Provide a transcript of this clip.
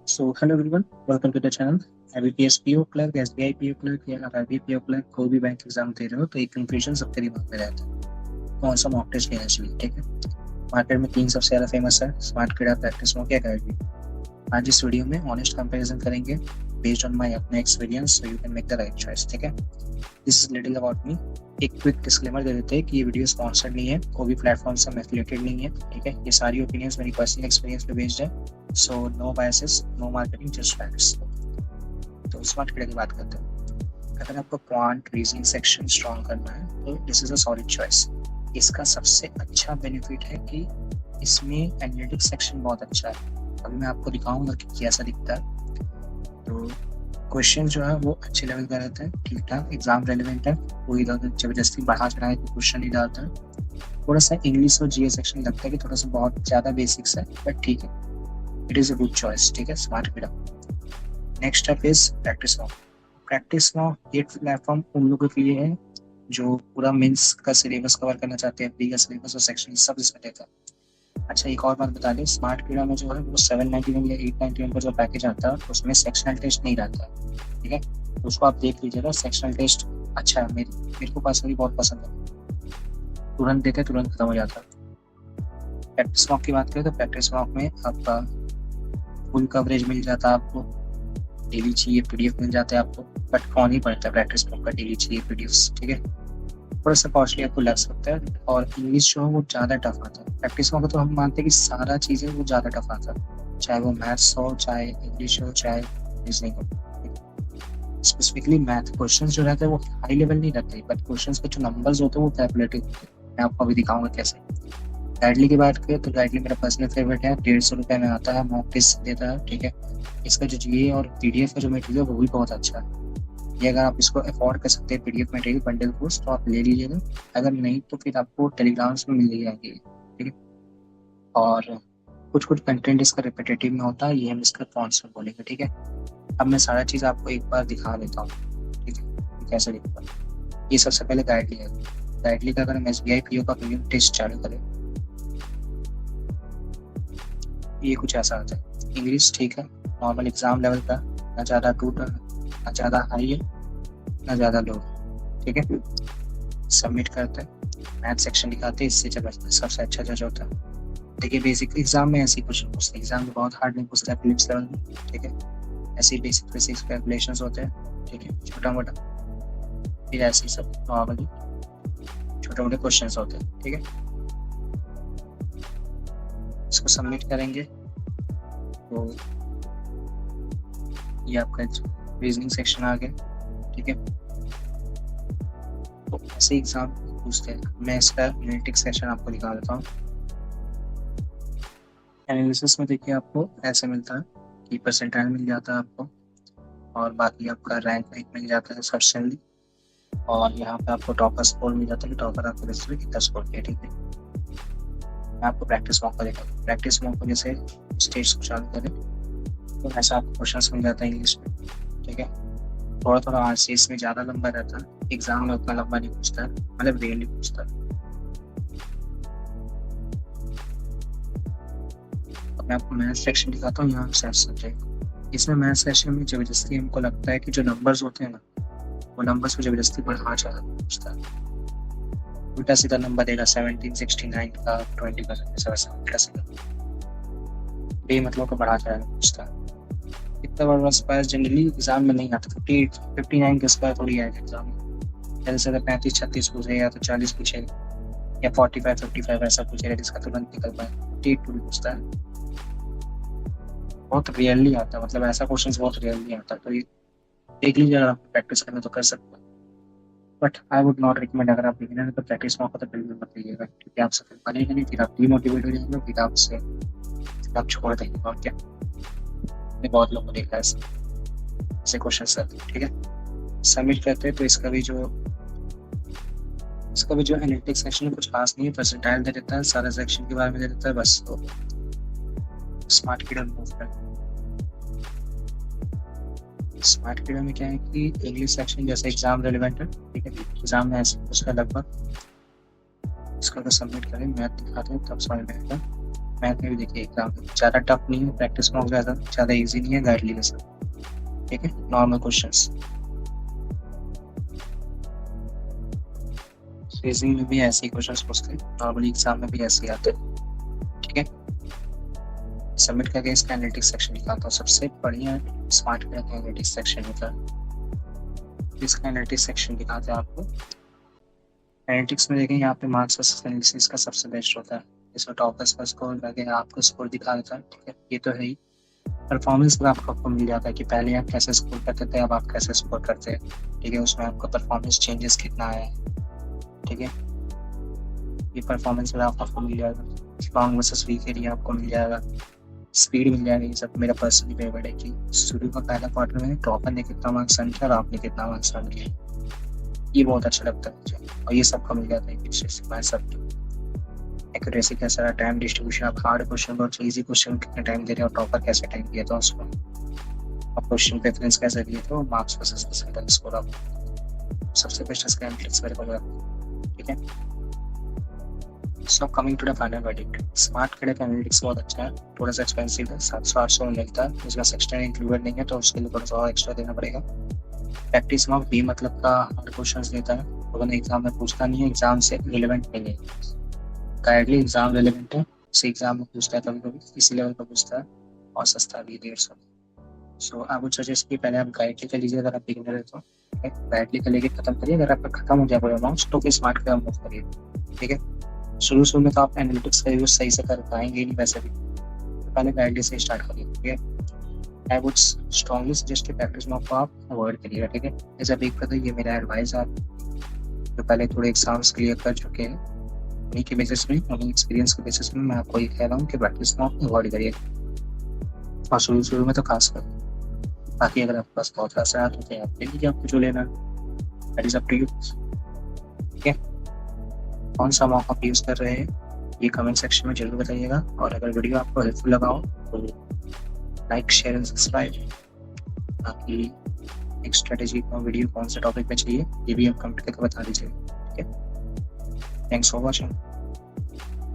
So hello everyone, welcome to the channel. IBPS PO clerk, SBI PO clerk या आप IB PO clerk कोई भी bank exam दे रहे हो तो एक कंफ्यूजन सबके दिमाग में रहता है कौन सा मॉक टेस्ट लेना चाहिए। ठीक है, मार्केट में तीन सबसे ज्यादा फेमस है, स्मार्ट किडा, प्रैक्टिस मॉक या गाइड। आज इस वीडियो में ऑनेस्ट कंपैरिजन करेंगे बेस्ड ऑन माय अपना experience so you can make the right choice. ठीक है, this is little about me. एक क्विक डिस्क्लेमर दे देते हैं कि ये वीडियो स्पॉन्सर्ड नहीं है, कोई भी प्लेटफॉर्म से हम एफिलिएटेड नहीं है। ठीक है, ये सारी ओपिनियंस मेरी पर्सनल एक्सपीरियंस पे बेस्ड है, so no biases, no marketing, just facts. तो स्मार्ट किडा की बात करते हैं। अगर आपको क्वांट रीजनिंग सेक्शन स्ट्रॉन्ग करना है तो this is a solid choice. इसका सबसे अच्छा बेनिफिट है कि इसमें एनालिटिक्स सेक्शन बहुत अच्छा है। अभी मैं आपको दिखाऊंगा कि कैसा दिखता है। तो क्वेश्चन जो है वो अच्छे लेवल का रहता है, ठीक ठाक, एग्जाम रेलिवेंट है, कोई इधर जबरदस्ती बढ़ा चढ़ाए तो क्वेश्चन नहीं डालता है। थोड़ा सा इंग्लिश और जीएस सेक्शन लगता है कि थोड़ा सा बहुत ज़्यादा बेसिक्स है, बट ठीक है, it is a good choice. ठीक है, स्मार्ट किडा। Next up is practice mock. Practice mock ये प्लेटफॉर्म उन लोगों के लिए है जो पूरा मेंस का सिलेबस कवर करना चाहते हैं, प्री का सिलेबस और सेक्शन सब इसमें देता है। अच्छा, एक और बात बता दें, स्मार्ट कीड़ा में जो है वो 791 या 891 का जो पैकेज आता है उसमें सेक्शनल टेस्ट नहीं रहता है। ठीक है, तो उसको आप देख लीजिएगा, सेक्शनल टेस्ट अच्छा है, मेरे को पर्सनली बहुत पसंद है, तुरंत देते तुरंत खत्म हो जाता है। प्रैक्टिस मॉक की बात करें तो प्रैक्टिस मॉक में आपका फुल कवरेज मिल जाता है, आपको डेली चाहिए पीडीएफ मिल जाता है आपको, बट कौन ही पढ़ता है प्रैक्टिस मॉक का डेली चाहिए पीडीएफ। ठीक है, थोड़ा सा कॉस्टली आपको लग सकता है, और इंग्लिश जो है वो ज़्यादा टफ आता है। प्रैक्टिस में तो हम मानते हैं कि सारा चीज़ें वो ज़्यादा टफ आता है, चाहे वो मैथ्स हो, चाहे इंग्लिश हो, चाहे रीजनिंग हो। स्पेसिफिकली मैथ क्वेश्चंस जो रहते हैं वो हाई लेवल नहीं रहते, बट क्वेश्चंस के जो नंबर्स होते हैं वो कैलकुलेटिव होते हैं। मैं आपको अभी दिखाऊंगा कैसे। गाइडली की बात करें तो गाइडली मेरा पर्सनल फेवरेट है, 150 रुपये में आता है, मॉक टेस्ट देता है। ठीक है, इसका जो जीए और पीडीएफ का जो मटेरियल है वो भी बहुत अच्छा है। ये अगर आप इसको अफोर्ड कर सकते हैं पीडीएफ मटेरियल बंडल कोर्स तो आप ले लीजिएगा, अगर नहीं तो फिर आपको टेलीग्राम्स में मिल जाएंगे। ठीक है, और कुछ कुछ कंटेंट इसका रिपीटेटिव में होता है, ये हम इसका कॉन्सेप्ट बोलेंगे। ठीक है, अब मैं सारा चीज़ आपको एक बार दिखा देता हूँ। ठीक है, कैसे दिखता है। ये सबसे पहले गाइडली है। गाइडली का अगर हम SBI PO का प्रीमियम टेस्ट चालू करें, ये कुछ ऐसा आता है। इंग्लिश ठीक है, नॉर्मल एग्जाम लेवल का, ना ज़्यादा टूटा, ना ज़्यादा हाई है, ना ज़्यादा लो। ठीक है, सबमिट करते हैं, मैथ सेक्शन दिखाते हैं, इससे सबसे अच्छा जज होता है। देखिए, बेसिक एग्जाम में ऐसी कुछ पूछते हैं, एग्जाम में बहुत हार्ड नहीं पूछता है प्रीलिम्स लेवल में। ठीक है, ऐसे बेसिक बेसिक कैलकुलेशंस होते हैं। ठीक है, छोटा मोटा, फिर ऐसे सब नॉर्मली छोटे मोटे क्वेश्चंस होते हैं। ठीक है, इसको सबमिट करेंगे तो ये आपका रीजनिंग सेक्शन आ गया। ठीक है, तो ऐसे एग्जाम पूछते हैं। मैं इसका एनालिटिक्स सेक्शन आपको दिखा देता हूँ। एनालिसिस में देखिए आपको ऐसे मिलता है कि परसेंटाइल मिल जाता है आपको, और बाकी आपका रैंक मिल जाता है सर्चनली, और यहाँ पे आपको टॉपर स्कोर मिल जाता है कि टॉपर आपको रजिस्टर कितना स्कोर किया। ठीक है, मैं आपको प्रैक्टिस मॉक देगा। प्रैक्टिस मॉक को जैसे स्टेज को चालू करें तो ऐसा आपको क्वेश्चन मिल जाता है इंग्लिश में। ठीक है, थोड़ा थोड़ा आंसर इसमें ज़्यादा लंबा रहता है, एग्जाम में उतना लंबा नहीं पूछता है, मतलब रियली पूछता है। अब मैं आपको मैथ सेक्शन दिखाता हूँ, यहाँ से सब्जेक्ट। इसमें मैथ सेक्शन में जबरदस्ती हमको लगता है कि जो नंबर्स होते हैं ना, वो नंबर्स को जबरदस्ती बढ़ा चढ़ा पूछता है, उल्टा सीधा नंबर देगा 1769 का 20 का, ऐसा वैसा उल्टा सीधा बेमतलब को बढ़ा चढ़ा पूछता है। इतना बड़ा स्क्वायर जनरली एग्जाम में नहीं आता, 59 का स्क्वायर थोड़ी आएगा एग्जाम में, ज़्यादा से ज़्यादा 35-36 पूछे या तो 40 पूछे या 45-55 ऐसा पूछेगा जिसका तुरंत निकल पाए। 48 पूछता है, बहुत रियरली आता है, मतलब ऐसा क्वेश्चन बहुत रियरली आता है। तो ये देख लीजिए, अगर आप प्रैक्टिस करना तो कर सकते हैं, but I would not recommend. अगर आप बिगिनर तो प्रैक्टिस मौका तो बिल्कुल मत लीजिएगा, क्योंकि आपसे फिर बनेगा नहीं, फिर आप डिमोटिवेट हो जाएंगे, फिर आप छोड़ देंगे। और क्या, मैंने बहुत लोगों को देखा है ऐसे क्वेश्चन सर। ठीक है, सबमिट करते हैं तो इसका भी जो एनालिटिक्स सेक्शन में कुछ खास नहीं है, परसेंटाइल दे देता है, सारा सेक्शन के बारे में दे देता है बस। तो स्मार्ट किडा मूव करते हैं। स्मार्ट किडा में क्या है कि इंग्लिश सेक्शन जैसे एग्जाम रेलिवेंट है। ठीक है, एग्जाम में ऐसे उसका लगभग, इसको अगर सबमिट करें, मैथ दिखाते हैं तब समझ में आएगा। मैथ में भी देखिए एग्जाम ज़्यादा टफ नहीं है, प्रैक्टिस मॉक ज़्यादा इजी नहीं है, गाइडली में सब ठीक है, नॉर्मल क्वेश्चंस। रीजनिंग में भी ऐसे ही क्वेश्चंस पूछते हैं, नॉर्मली एग्जाम में भी ऐसे ही आते हैं ठीक है। सबमिट करके इसका एनालिटिक्स सेक्शन निकालता हूँ, सबसे बढ़िया स्मार्ट का एनालिटिक्स सेक्शन होता है। इसका एनालिटिक्स सेक्शन दिखाते हैं आपको। एनालिटिक्स में देखें यहाँ पे मार्क्स एनालिसिस का सबसे बेस्ट होता है, इसमें टॉपर्स का स्कोर लगे आपको स्कोर दिखा देता है ठीक है। ये तो है ही, परफॉर्मेंस पर आपको मिल जाता है कि पहले आप कैसे स्कोर करते थे, अब आप कैसे स्कोर करते हैं ठीक है। उसमें आपको परफॉर्मेंस चेंजेस कितना आया है ठीक है, ये परफॉर्मेंस पर आपको मिल जाएगा। स्ट्रॉन्ग वर्सेस वीक एरिया आपको मिल जाएगा, स्पीड मिल जाएगा। ये सब मेरा पर्सनली फेवरेट है कि शुरू का पहला क्वार्टर में टॉपर ने कितना मार्क्स अर्न किया और आपने कितना मार्क्स अर्न किया, ये बहुत अच्छा लगता है मुझे। और ये सबका मिल जाता है सब एक्यूरेसी कैसा रहा, टाइम डिस्ट्रीब्यूशन, आप हार्ड क्वेश्चन और इजी क्वेश्चन कितना टाइम दे रहे हो, टॉपर कैसे टाइम दिया था उसको, और क्वेश्चन प्रेफरेंस कैसे दिए तो मार्क्स वर्सेस परसेंटाइल स्कोर आप सबसे बेस्ट इसका एनालिटिक्स मेरे को ठीक है। So coming to the final verdict, smart credit analytics बहुत अच्छा है, थोड़ा सा एक्सपेंसिव है, 700-800 में मिलता है, इसका सेक्शन इंक्लूडेड नहीं है तो उसके लिए थोड़ा सा और एक्स्ट्रा देना पड़ेगा। प्रैक्टिस मॉक बी मतलब का हार्ड क्वेश्चंस देता है, तो एग्जाम में पूछता नहीं है, एग्जाम से रिलेवेंट नहीं है, गाइडली एग्जाम रिलेवेंट है, इसी एग्जाम में पूछता है कभी कभी, इसी लेवल पर पूछता है और सस्ता भी 150। सो आई वुड सजेस्ट कि पहले आप गाइडली कर लीजिए अगर आप बिगिनर है तो, गाइडली कर लेके खत्म करिए, अगर आपका खत्म हो जाए पूरा अमाउंट तो फिर स्मार्ट का मूव करिए ठीक है। शुरू में तो आप एनालिटिक्स का यूज सही से कर पाएंगे नहीं वैसे भी, तो पहले गाइडली से स्टार्ट करिए ठीक है। आई वुड स्ट्रांगली सजेस्ट कि प्रैक्टिस मॉक को आप अवॉइड करिएगा ठीक है। एज अ बिग ब्रदर ये मेरा एडवाइस है आप जो पहले थोड़े एग्जाम्स क्लियर कर चुके हैं, उन्हीं के बेसिस में, उन्हीं एक्सपीरियंस के बेसिस में मैं आपको ये कह रहा हूँ कि प्रैक्टिस मॉक अवॉइड करिए, और शुरू में तो खास कर। बाकी अगर आपके पास बहुत पैसा है तो आप ले लीजिए, आपको जो लेना, that is up to you ठीक है। कौन सा मॉक आप यूज़ कर रहे हैं ये कमेंट सेक्शन में जरूर बताइएगा, और अगर वीडियो आपको हेल्पफुल लगा हो तो लाइक शेयर एंड सब्सक्राइब। बाकी एक स्ट्रेटेजी का वीडियो कौन से टॉपिक पे चाहिए ये भी आप कमेंट करके बता दीजिए ठीक है। Thanks for watching.